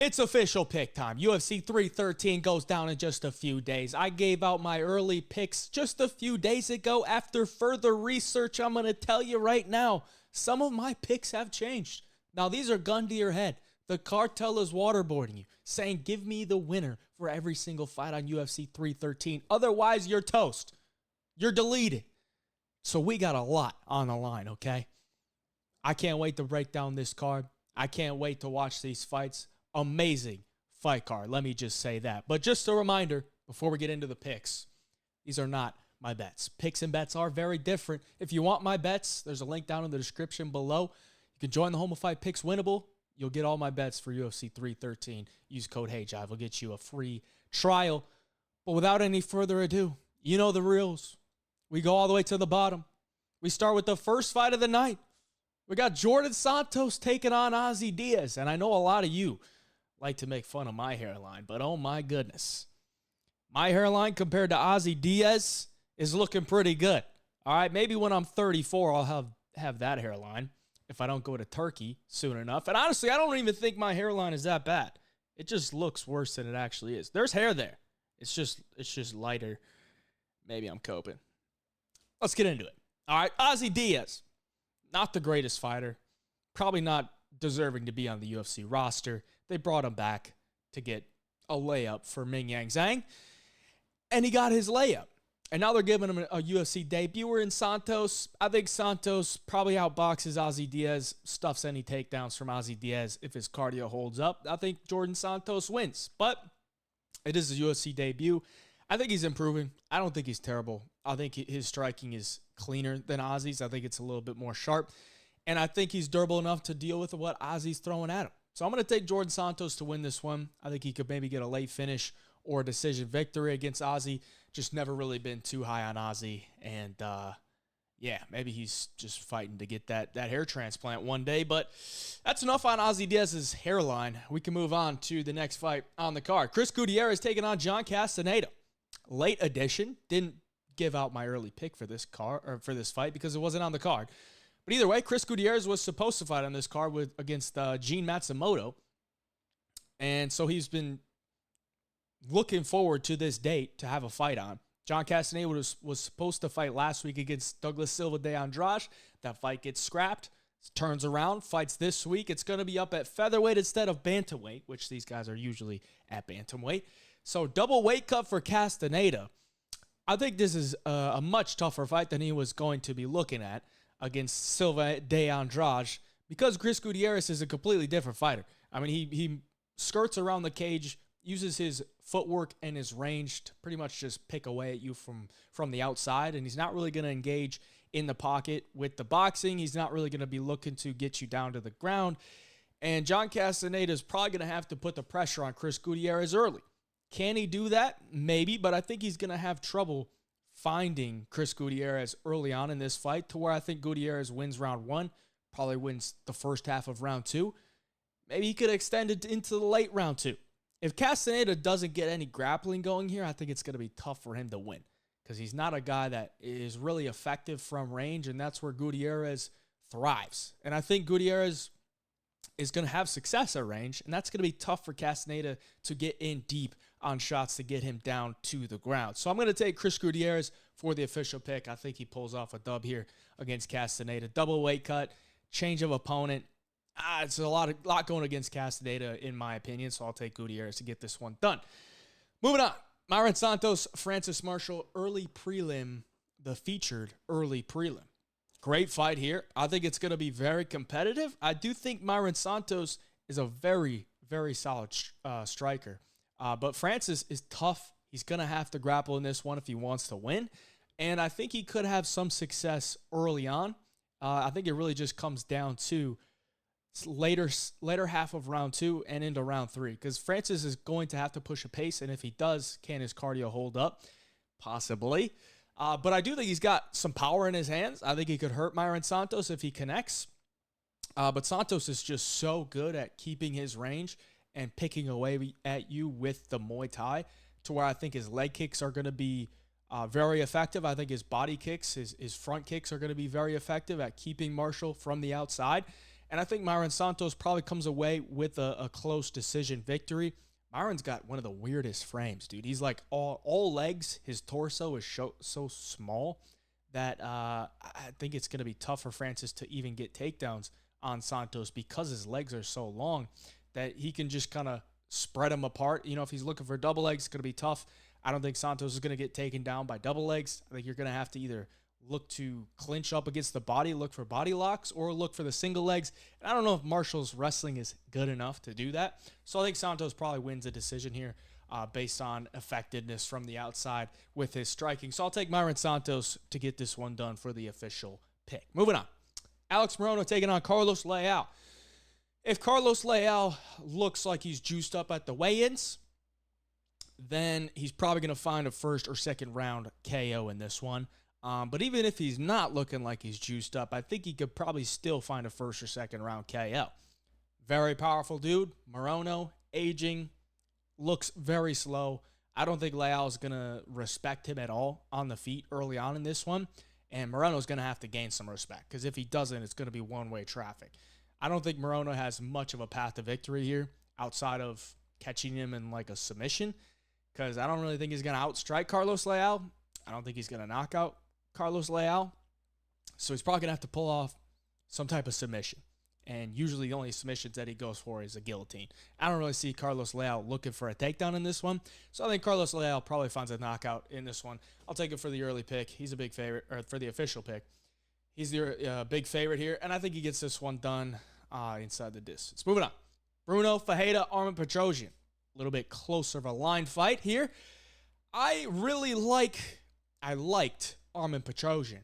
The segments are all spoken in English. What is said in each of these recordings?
It's official pick time. UFC 313 goes down in just a few days. I gave out my early picks just a few days ago. After further research, I'm going to tell you right now, some of my picks have changed. Now, these are gun to your head. The cartel is waterboarding you, saying give me the winner for every single fight on UFC 313. Otherwise, you're toast. You're deleted. So we got a lot on the line, okay? I can't wait to break down this card. I can't wait to watch these fights. Amazing fight card, let me just say that. But just a reminder, before we get into the picks, these are not my bets. Picks and bets are very different. If you want my bets, there's a link down in the description below. You can join the Home of Fight Picks Winnable. You'll get all my bets for UFC 313. Use code HeyJive. We'll get you a free trial. But without any further ado, you know the reels. We go all the way to the bottom. We start with the first fight of the night. We got Jordan Santos taking on Ozzy Diaz. And I know a lot of you like to make fun of my hairline, but oh my goodness. My hairline compared to Ozzy Diaz is looking pretty good. All right, maybe when I'm 34, I'll have that hairline if I don't go to Turkey soon enough. And honestly, I don't even think my hairline is that bad. It just looks worse than it actually is. There's hair there. It's just lighter. Maybe I'm coping. Let's get into it. All right, Ozzy Diaz, not the greatest fighter. Probably not deserving to be on the UFC roster. They brought him back to get a layup for Ming Yang Zhang, and he got his layup. And now they're giving him a UFC debut. We're in Santos. I think Santos probably outboxes Ozzy Diaz, stuffs any takedowns from Ozzy Diaz if his cardio holds up. I think Jordan Santos wins, but it is a UFC debut. I think he's improving. I don't think he's terrible. I think his striking is cleaner than Ozzy's. I think it's a little bit more sharp. And I think he's durable enough to deal with what Ozzy's throwing at him. So I'm going to take Jordan Santos to win this one. I think he could maybe get a late finish or a decision victory against Ozzy. Just never really been too high on Ozzy. And, yeah, maybe he's just fighting to get that hair transplant one day. But that's enough on Ozzy Diaz's hairline. We can move on to the next fight on the card. Chris Gutierrez taking on John Castaneda. Late addition. Didn't give out my early pick for this fight because it wasn't on the card. But either way, Chris Gutierrez was supposed to fight on this card against Gene Matsumoto. And so he's been looking forward to this date to have a fight on. John Castaneda was supposed to fight last week against Douglas Silva de Andrade. That fight gets scrapped, turns around, fights this week. It's going to be up at featherweight instead of bantamweight, which these guys are usually at bantamweight. So double weight cut for Castaneda. I think this is a much tougher fight than he was going to be looking at against Silva de Andrade, because Chris Gutierrez is a completely different fighter. I mean, he skirts around the cage, uses his footwork and his range to pretty much just pick away at you from the outside, and he's not really going to engage in the pocket with the boxing. He's not really going to be looking to get you down to the ground. And John Castaneda is probably going to have to put the pressure on Chris Gutierrez early. Can he do that? Maybe, but I think he's going to have trouble finding Chris Gutierrez early on in this fight, to where I think Gutierrez wins round one, probably wins the first half of round two. Maybe he could extend it into the late round two. If Castaneda doesn't get any grappling going here, I think it's going to be tough for him to win, because he's not a guy that is really effective from range, and that's where Gutierrez thrives. And I think Gutierrez is going to have success at range, and that's going to be tough for Castaneda to get in deep on shots to get him down to the ground. So I'm going to take Chris Gutierrez for the official pick. I think he pulls off a dub here against Castaneda. Double weight cut, change of opponent. It's a lot going against Castaneda, in my opinion, so I'll take Gutierrez to get this one done. Moving on. Myron Santos, Francis Marshall, early prelim, the featured early prelim. Great fight here. I think it's going to be very competitive. I do think Myron Santos is a very, very solid striker. But Francis is tough. He's going to have to grapple in this one if he wants to win. And I think he could have some success early on. I think it really just comes down to later half of round two and into round three, because Francis is going to have to push a pace. And if he does, can his cardio hold up? Possibly. But I do think he's got some power in his hands. I think he could hurt Myron Santos if he connects. But Santos is just so good at keeping his range and picking away at you with the Muay Thai, to where I think his leg kicks are going to be very effective. I think his body kicks, his front kicks are going to be very effective at keeping Marshall from the outside. And I think Myron Santos probably comes away with a close decision victory. Myron's got one of the weirdest frames, dude. He's like all legs. His torso is so small that I think it's going to be tough for Francis to even get takedowns on Santos because his legs are so long that he can just kind of spread them apart. You know, if he's looking for double legs, it's going to be tough. I don't think Santos is going to get taken down by double legs. I think you're going to have to either look to clinch up against the body, look for body locks, or look for the single legs. And I don't know if Marshall's wrestling is good enough to do that. So I think Santos probably wins a decision here based on effectiveness from the outside with his striking. So I'll take Myron Santos to get this one done for the official pick. Moving on. Alex Morono taking on Carlos Leal. If Carlos Leal looks like he's juiced up at the weigh-ins, then he's probably going to find a first or second round KO in this one. But even if he's not looking like he's juiced up, I think he could probably still find a first or second round KO. Very powerful dude. Morono, aging, looks very slow. I don't think Leal is going to respect him at all on the feet early on in this one. And Morono's going to have to gain some respect because if he doesn't, it's going to be one-way traffic. I don't think Morono has much of a path to victory here outside of catching him in like a submission because I don't really think he's going to outstrike Carlos Leal. I don't think he's going to knock out Carlos Leal. So he's probably going to have to pull off some type of submission. And usually the only submissions that he goes for is a guillotine. I don't really see Carlos Leal looking for a takedown in this one. So I think Carlos Leal probably finds a knockout in this one. I'll take it for the early pick. He's a big favorite, or for the official pick. He's the big favorite here. And I think he gets this one done inside the distance. Moving on. Bruno Ferreira, Armen Petrosyan. A little bit closer of a line fight here. I liked Armen Petrosyan.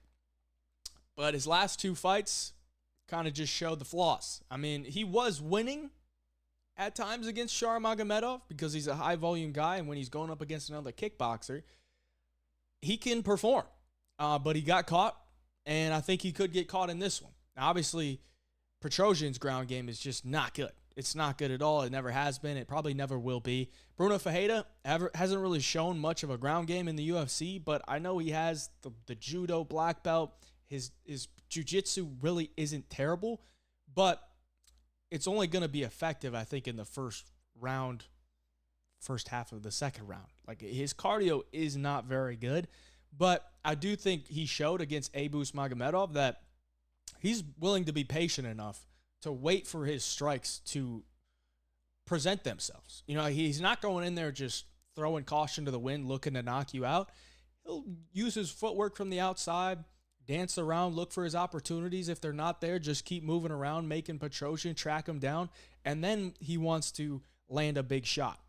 But his last two fights kind of just showed the flaws. I mean, he was winning at times against Shar Magomedov because he's a high-volume guy, and when he's going up against another kickboxer, he can perform. But he got caught, and I think he could get caught in this one. Now, obviously, Petrosyan's ground game is just not good. It's not good at all. It never has been. It probably never will be. Bruno Ferreira hasn't really shown much of a ground game in the UFC, but I know he has the judo black belt. His jiu-jitsu really isn't terrible, but it's only going to be effective, I think, in the first half of the second round. Like, his cardio is not very good, but I do think he showed against Abus Magomedov that he's willing to be patient enough to wait for his strikes to present themselves. You know, he's not going in there just throwing caution to the wind, looking to knock you out. He'll use his footwork from the outside, dance around, look for his opportunities. If they're not there, just keep moving around, making Petrosyan track him down, and then he wants to land a big shot.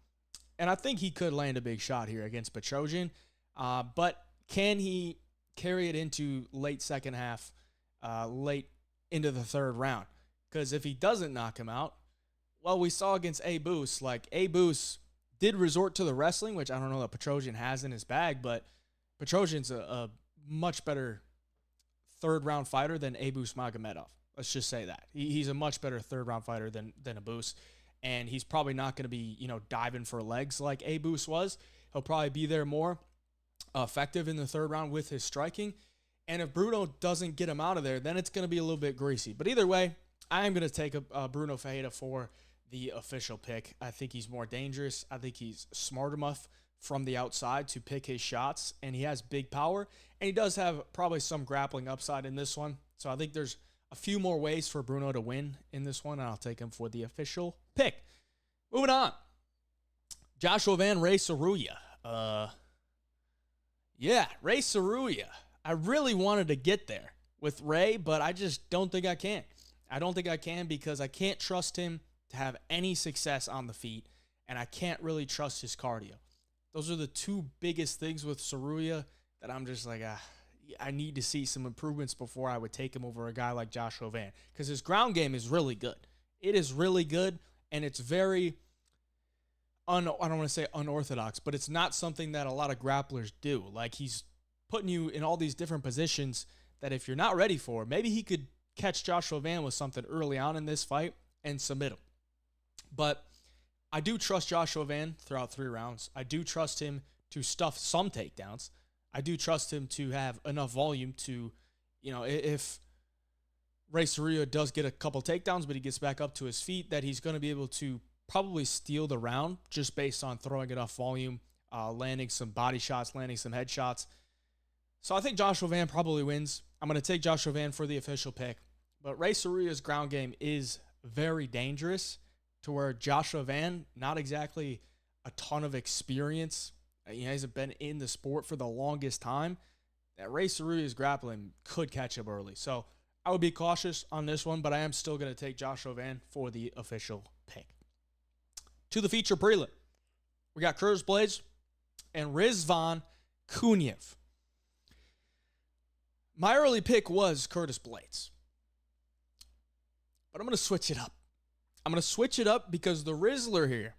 And I think he could land a big shot here against Petrosyan, but can he carry it into late second half, late into the third round? Because if he doesn't knock him out, well, we saw against Abus, like Abus did resort to the wrestling, which I don't know that Petrosyan has in his bag, but Petrosyan's a much better third-round fighter than Abus Magomedov. Let's just say that. He's a much better third-round fighter than Abus, and he's probably not going to be, diving for legs like Abus was. He'll probably be there more effective in the third round with his striking, and if Bruno doesn't get him out of there, then it's going to be a little bit greasy. But either way, I am going to take Bruno Ferreira for the official pick. I think he's more dangerous. I think he's smart enough from the outside to pick his shots, and he has big power, and he does have probably some grappling upside in this one. So I think there's a few more ways for Bruno to win in this one, and I'll take him for the official pick. Moving on. Joshua Van Ray Tsuruya. Ray Tsuruya. I really wanted to get there with Ray, but I just don't think I can. I don't think I can because I can't trust him to have any success on the feet, and I can't really trust his cardio. Those are the two biggest things with Tsuruya that I'm just like, I need to see some improvements before I would take him over a guy like Joshua Van, because his ground game is really good. It is really good, and it's very, I don't want to say unorthodox, but it's not something that a lot of grapplers do. Like, he's putting you in all these different positions that if you're not ready for, maybe he could catch Joshua Van with something early on in this fight and submit him. But I do trust Joshua Van throughout 3 rounds. I do trust him to stuff some takedowns. I do trust him to have enough volume to, if Tsuruya does get a couple takedowns, but he gets back up to his feet that he's going to be able to probably steal the round just based on throwing enough volume, landing some body shots, landing some head shots. So I think Joshua Van probably wins. I'm going to take Joshua Van for the official pick. But Tsuruya's ground game is very dangerous to where Joshua Van, not exactly a ton of experience. He hasn't been in the sport for the longest time. That Tsuruya's grappling could catch him early. So I would be cautious on this one, but I am still going to take Joshua Van for the official pick. To the feature prelim, we got Curtis Blaydes and Rizvan Kuniev. My early pick was Curtis Blaydes, but I'm going to switch it up. I'm going to switch it up because the Rizzler here,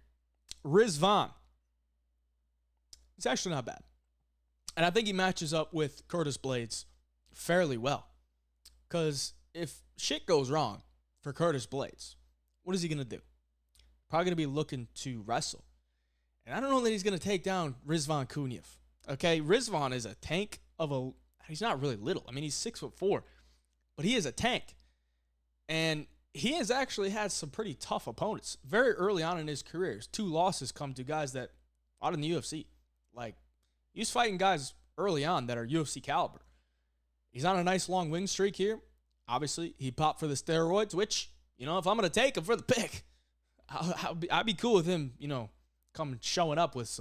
Rizvan, is actually not bad. And I think he matches up with Curtis Blaydes fairly well. Because if shit goes wrong for Curtis Blaydes, what is he going to do? Probably going to be looking to wrestle. And I don't know that he's going to take down Rizvan Kuniev. Okay, Rizvan is a tank of a... He's not really little. I mean, he's 6'4", but he is a tank. And he has actually had some pretty tough opponents very early on in his career. His 2 losses come to guys that fought in the UFC. Like, he's fighting guys early on that are UFC caliber. He's on a nice long win streak here. Obviously, he popped for the steroids, which, if I'm going to take him for the pick, I'd be cool with him, showing up with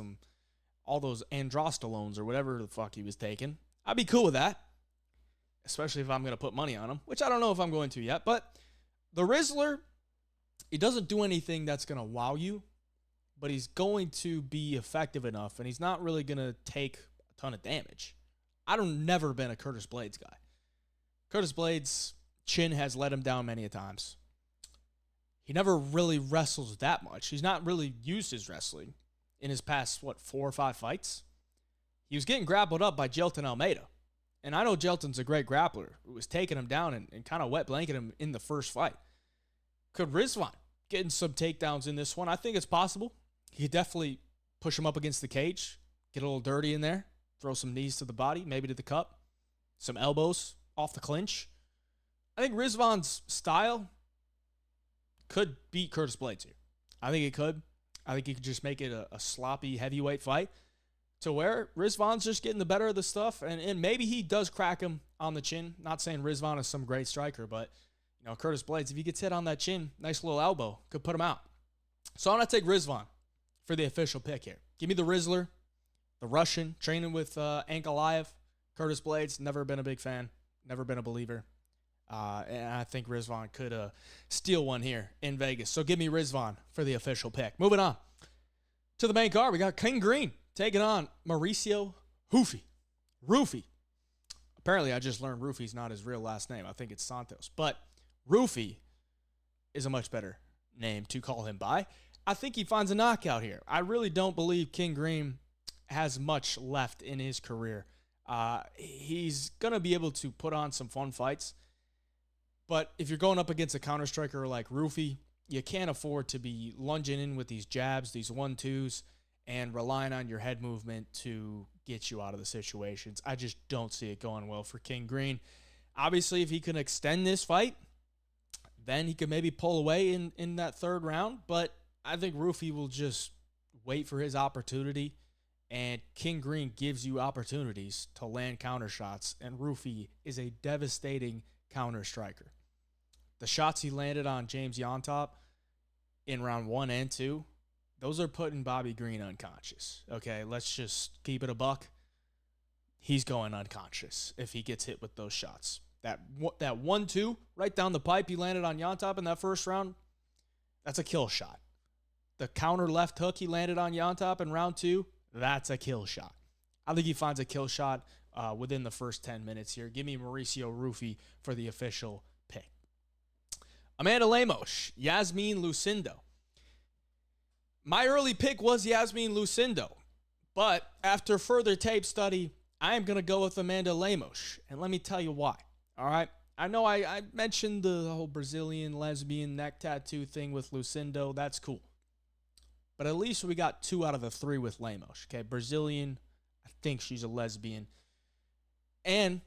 all those androstalones or whatever the fuck he was taking. I'd be cool with that, especially if I'm going to put money on him, which I don't know if I'm going to yet. But the Rizzler, he doesn't do anything that's going to wow you, but he's going to be effective enough, and he's not really going to take a ton of damage. I've never been a Curtis Blaydes guy. Curtis Blaydes' chin has let him down many a times. He never really wrestles that much. He's not really used his wrestling in his past, 4 or 5 fights. He was getting grappled up by Jelton Almeida. And I know Jelton's a great grappler who was taking him down and kind of wet blanketing him in the first fight. Could Rizvan getting some takedowns in this one? I think it's possible. He could definitely push him up against the cage, get a little dirty in there, throw some knees to the body, maybe to the cup, some elbows off the clinch. I think Rizvan's style could beat Curtis Blaydes here. I think it could. I think he could just make it a sloppy heavyweight fight to where Rizvan's just getting the better of the stuff, and maybe he does crack him on the chin. Not saying Rizvan is some great striker, but Curtis Blaydes, if he gets hit on that chin, nice little elbow, could put him out. So I'm going to take Rizvan for the official pick here. Give me the Rizzler, the Russian, training with Ankalaev. Curtis Blaydes, never been a big fan, never been a believer. And I think Rizvan could steal one here in Vegas. So give me Rizvan for the official pick. Moving on to the main card, we got King Green taking on Mauricio Ruffy. Apparently, I just learned Ruffy's not his real last name. I think it's Santos. But Ruffy is a much better name to call him by. I think he finds a knockout here. I really don't believe King Green has much left in his career. He's going to be able to put on some fun fights. But if you're going up against a counter striker like Ruffy, you can't afford to be lunging in with these jabs, these 1-2s, and relying on your head movement to get you out of the situations. I just don't see it going well for King Green. Obviously, if he can extend this fight, then he could maybe pull away in that third round. But I think Ruffy will just wait for his opportunity. And King Green gives you opportunities to land counter shots. And Ruffy is a devastating counter striker. The shots he landed on James Yontop in round 1 and 2, those are putting Bobby Green unconscious. Okay, let's just keep it a buck. He's going unconscious if he gets hit with those shots. That 1-2 right down the pipe he landed on Yontop in that first round, that's a kill shot. The counter left hook he landed on Yontop in round 2, that's a kill shot. I think he finds a kill shot within the first 10 minutes here. Give me Mauricio Ruffy for the official pick. Amanda Lemos, Yasmin Lucindo. My early pick was Yasmin Lucindo, but after further tape study, I am going to go with Amanda Lemos, and let me tell you why. All right, I know I mentioned the whole Brazilian lesbian neck tattoo thing with Lucindo. That's cool. But at least we got 2 out of the 3 with Lemos. Okay, Brazilian, I think she's a lesbian. And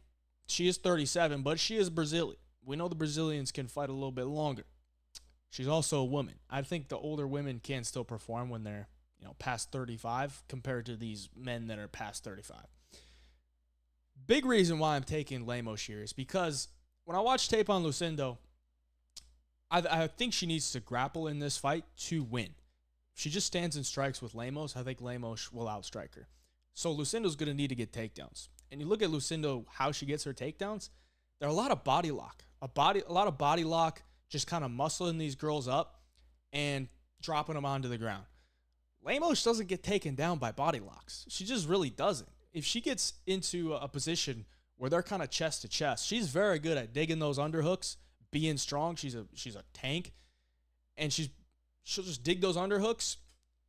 she is 37, but she is Brazilian. we know the Brazilians can fight a little bit longer. She's also a woman. I think the older women can still perform when they're, past 35 compared to these men that are past 35. Big reason why I'm taking Lemos here is because when I watch tape on Lucindo, I think she needs to grapple in this fight to win. If she just stands and strikes with Lemos, I think Lemos will outstrike her. So Lucindo's going to need to get takedowns. And you look at Lucindo, how she gets her takedowns, there are a lot of body lock. A lot of body lock, just kind of muscling these girls up and dropping them onto the ground. Lemos doesn't get taken down by body locks. She just really doesn't. If she gets into a position where they're kind of chest to chest, she's very good at digging those underhooks, being strong. She's a tank, and she'll just dig those underhooks,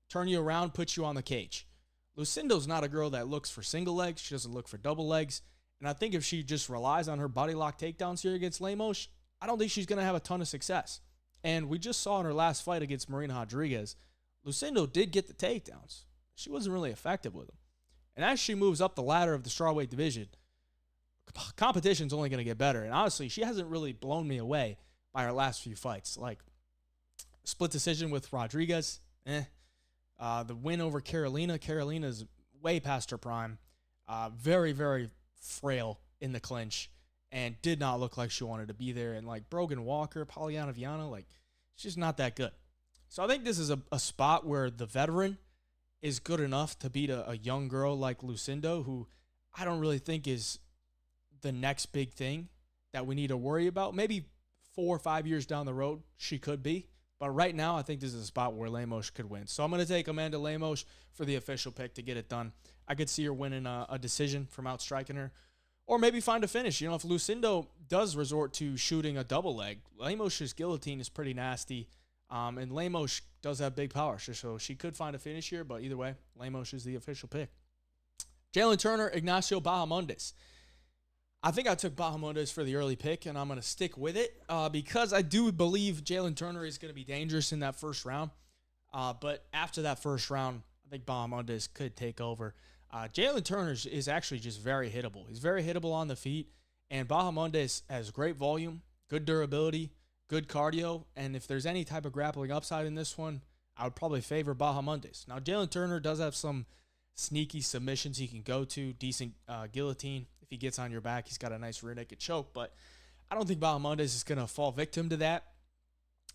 turn you around, put you on the cage. Lucindo's not a girl that looks for single legs. She doesn't look for double legs. And I think if she just relies on her body lock takedowns here against Lemos, I don't think she's going to have a ton of success. And we just saw in her last fight against Marina Rodriguez, Lucindo did get the takedowns. She wasn't really effective with them. And as she moves up the ladder of the strawweight division, competition's only going to get better. And honestly, she hasn't really blown me away by her last few fights. Like, split decision with Rodriguez, the win over Carolina. Carolina's way past her prime. Very, very frail in the clinch and did not look like she wanted to be there. And like Brogan Walker, Polyana Viana, like, she's not that good. So I think this is a spot where the veteran is good enough to beat a young girl like Lucindo, who I don't really think is the next big thing that we need to worry about. Maybe 4 or 5 years down the road, she could be. But right now, I think this is a spot where Lemos could win. So I'm going to take Amanda Lemos for the official pick to get it done. I could see her winning a decision from outstriking her. Or maybe find a finish. If Lucindo does resort to shooting a double leg, Lemos' guillotine is pretty nasty. And Lemos does have big power. So she could find a finish here. But either way, Lemos is the official pick. Jalen Turner, Ignacio Bahamondes. I think I took Bahamondes for the early pick, and I'm going to stick with it because I do believe Jalen Turner is going to be dangerous in that first round. But after that first round, I think Bahamondes could take over. Jalen Turner is actually just very hittable. He's very hittable on the feet, and Bahamondes has great volume, good durability, good cardio, and if there's any type of grappling upside in this one, I would probably favor Bahamondes. Now, Jalen Turner does have some sneaky submissions he can go to, decent guillotine. If he gets on your back, he's got a nice rear naked choke, but I don't think Bahamondes is going to fall victim to that.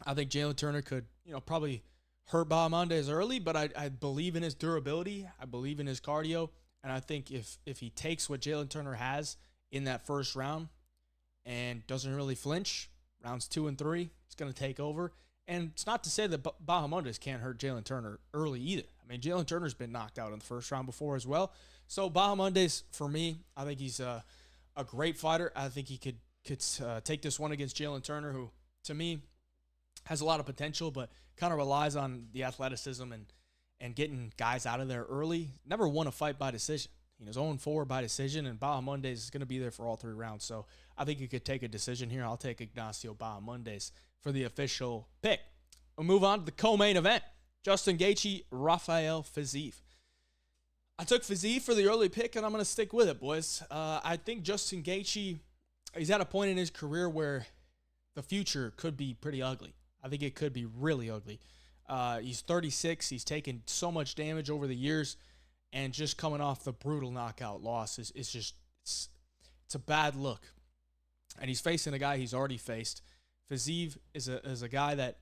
I think Jalen Turner could, probably hurt Bahamondes early, but I believe in his durability. I believe in his cardio, and I think if he takes what Jalen Turner has in that first round and doesn't really flinch, rounds 2 and 3, he's going to take over. And it's not to say that Bahamondes can't hurt Jalen Turner early either. I mean, Jalen Turner's been knocked out in the first round before as well. So Bahamondes, for me, I think he's a great fighter. I think he could take this one against Jalen Turner, who, to me, has a lot of potential, but kind of relies on the athleticism and getting guys out of there early. Never won a fight by decision. He's 0-4 by decision, and Bahamondes is going to be there for all 3 rounds. So I think he could take a decision here. I'll take Ignacio Bahamondes for the official pick. We'll move on to the co-main event. Justin Gaethje, Rafael Fiziev. I took Fiziev for the early pick, and I'm going to stick with it, boys. I think Justin Gaethje, he's at a point in his career where the future could be pretty ugly. I think it could be really ugly. He's 36. He's taken so much damage over the years, and just coming off the brutal knockout loss it's a bad look. And he's facing a guy he's already faced. Fiziev is a guy that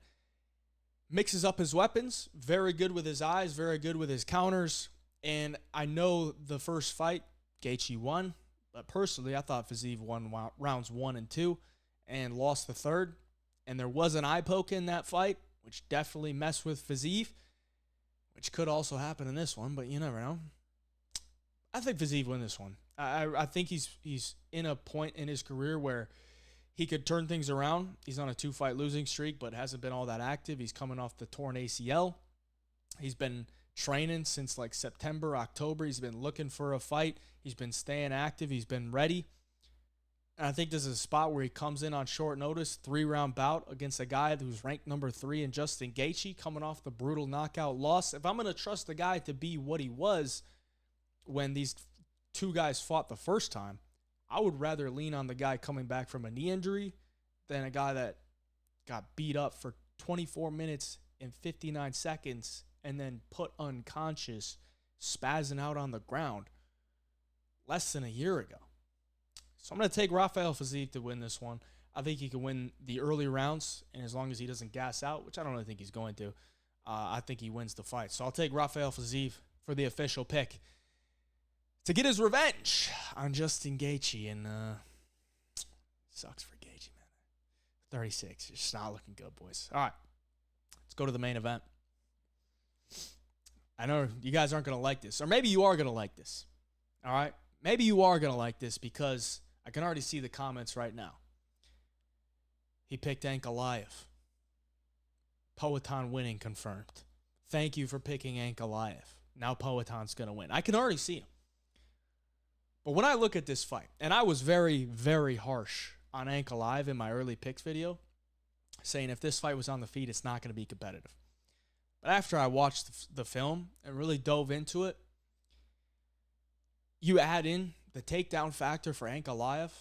mixes up his weapons, very good with his eyes, very good with his counters. And I know the first fight, Gaethje won, but personally, I thought Fiziev won rounds 1 and 2 and lost the third. And there was an eye poke in that fight, which definitely messed with Fiziev, which could also happen in this one, but you never know. I think Fiziev win this one. I think he's in a point in his career where he could turn things around. He's on a 2-fight losing streak, but hasn't been all that active. He's coming off the torn ACL. He's been training since like September, October. He's been looking for a fight. He's been staying active. He's been ready. And I think this is a spot where he comes in on short notice, 3-round bout against a guy who's ranked number 3 in Justin Gaethje, coming off the brutal knockout loss. If I'm going to trust the guy to be what he was when these 2 guys fought the first time, I would rather lean on the guy coming back from a knee injury than a guy that got beat up for 24 minutes and 59 seconds and then put unconscious, spazzing out on the ground less than a year ago. So I'm going to take Rafael Fiziev to win this one. I think he can win the early rounds, and as long as he doesn't gas out, which I don't really think he's going to, I think he wins the fight. So I'll take Rafael Fiziev for the official pick to get his revenge on Justin Gaethje. And sucks for Gaethje, man. 36. It's just not looking good, boys. All right. Let's go to the main event. I know you guys aren't going to like this, or maybe you are going to like this. All right? Maybe you are going to like this because I can already see the comments right now. He picked Ankalaev. Poatan winning confirmed. Thank you for picking Ankalaev. Now Poatan's going to win. I can already see him. But when I look at this fight, and I was very, very harsh on Ankalaev in my early picks video, saying if this fight was on the feet, it's not going to be competitive. But after I watched the film and really dove into it, you add in the takedown factor for Ankalaev,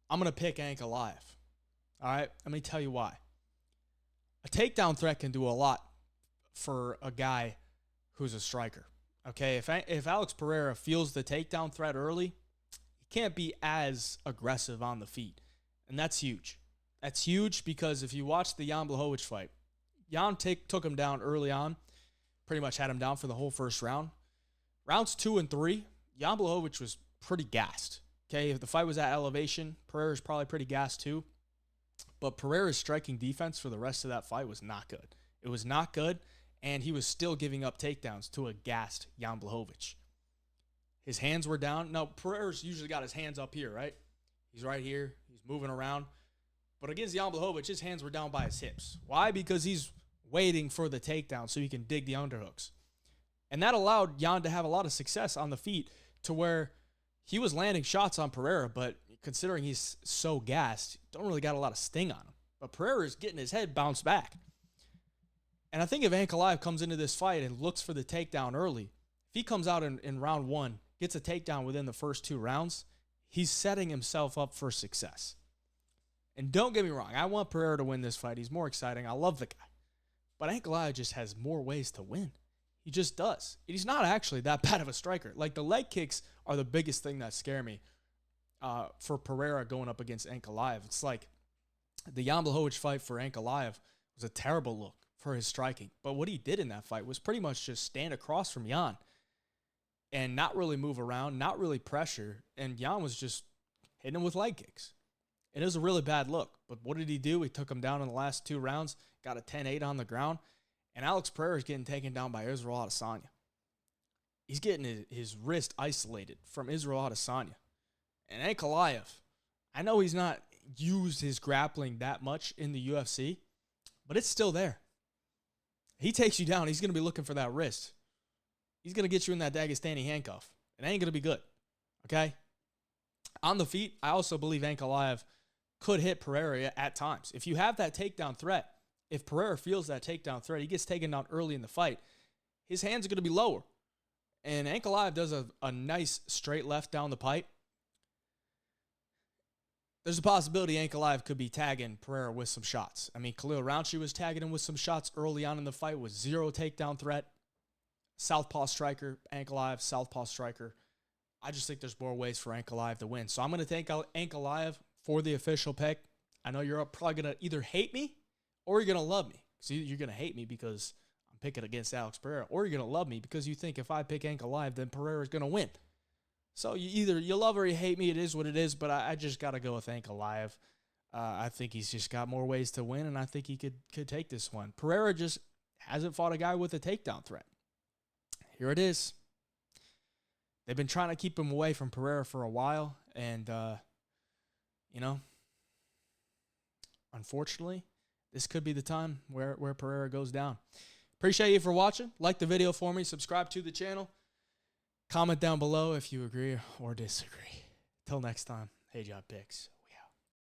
I'm going to pick Ankalaev. All right? Let me tell you why. A takedown threat can do a lot for a guy who's a striker. Okay? If Alex Pereira feels the takedown threat early, he can't be as aggressive on the feet. And that's huge. That's huge because if you watch the Jan Blachowicz fight, Jan took him down early on, pretty much had him down for the whole first round. Rounds 2 and 3, Jan Blachowicz was pretty gassed. Okay, if the fight was at elevation, Pereira's probably pretty gassed too. But Pereira's striking defense for the rest of that fight was not good. It was not good, and he was still giving up takedowns to a gassed Jan Blachowicz. His hands were down. Now, Pereira's usually got his hands up here, right? He's right here. He's moving around. But against Jan Blachowicz, his hands were down by his hips. Why? Because he's waiting for the takedown so he can dig the underhooks. And that allowed Jan to have a lot of success on the feet to where he was landing shots on Pereira, but considering he's so gassed, don't really got a lot of sting on him. But Pereira is getting his head bounced back. And I think if Ankalaev comes into this fight and looks for the takedown early, if he comes out in round 1, gets a takedown within the first 2 rounds, he's setting himself up for success. And don't get me wrong, I want Pereira to win this fight. He's more exciting. I love the guy. But Ankalaev just has more ways to win. He just does. He's not actually that bad of a striker. Like, the leg kicks are the biggest thing that scare me for Pereira going up against Ankalaev. It's like the Jan Blachowicz fight for Ankalaev was a terrible look for his striking. But what he did in that fight was pretty much just stand across from Jan and not really move around, not really pressure. And Jan was just hitting him with leg kicks. It was a really bad look. But what did he do? He took him down in the last 2 rounds, got a 10-8 on the ground. And Alex Pereira is getting taken down by Israel Adesanya. He's getting his wrist isolated from Israel Adesanya. And Ankalaev, I know he's not used his grappling that much in the UFC, but it's still there. He takes you down, he's going to be looking for that wrist. He's going to get you in that Dagestani handcuff. It ain't going to be good, okay? On the feet, I also believe Ankalaev could hit Pereira at times. If you have that takedown threat, if Pereira feels that takedown threat, he gets taken down early in the fight, his hands are going to be lower. And Ankalaev does a nice straight left down the pipe. There's a possibility Ankalaev could be tagging Pereira with some shots. I mean, Khalil Rountree was tagging him with some shots early on in the fight with 0 takedown threat. Southpaw striker, Ankalaev, southpaw striker. I just think there's more ways for Ankalaev to win. So I'm going to take Ankalaev for the official pick. I know you're probably going to either hate me or you're going to love me. So you're going to hate me because I'm picking against Alex Pereira, or you're going to love me because you think if I pick Ankalaev, then Pereira's going to win. So you love or you hate me. It is what it is, but I just got to go with Ankalaev. I think he's just got more ways to win, and I think he could take this one. Pereira just hasn't fought a guy with a takedown threat. Here it is. They've been trying to keep him away from Pereira for a while, and, unfortunately, this could be the time where Pereira goes down. Appreciate you for watching. Like the video for me. Subscribe to the channel. Comment down below if you agree or disagree. Till next time, Hey Job Picks.